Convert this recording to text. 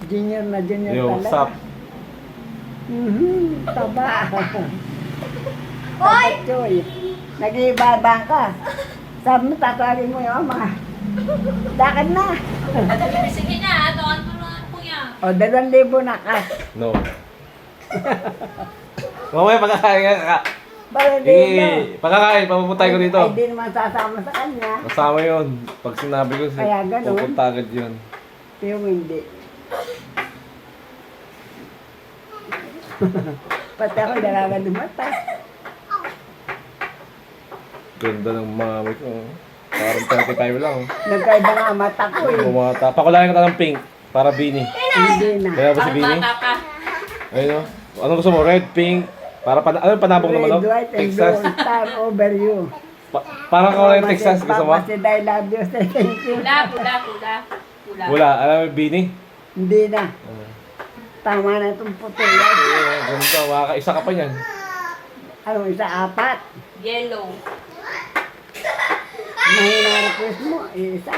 Junior Yung talaga. sap. Taba. Hoy! Choy. Nag-iibabang ka. Sabi mo, tatawagin mo yung ama. Lakad na. Sige na, doon mo na po yan. O, 2,000 na ka. No. Mamaya pagkakain ka. Bakit Sige, dito? pagkakain, papupuntay ko dito. Ay, di naman sasama sa kanya. Kasama yun. Pag sinabi ko, Kaya ganun. pupunta agad yun. Yung hindi. Pati ako nakakalumata. Ganda ng mami ko. Parang 35 lang. Nagkaiba nga mata ko eh. Bumata. Pakulayan ka ng pink. Para Bini. Hindi na. Kaya ba si Bini? Bata ka. Ayun o. Ano gusto mo? Red, pink? Para ano panabong naman o? Red, white, and Texas? blue, star over you. Parang kawalan yung Texas. Gusto mo? Papa said I love you. Thank you. Pula. Wala. Alam mo Bini? Hindi na. Tama na itong puti. Ganda. Makakaisa ka pa yan. Ano, isa, 4. Yellow. Mahina request mo, isa.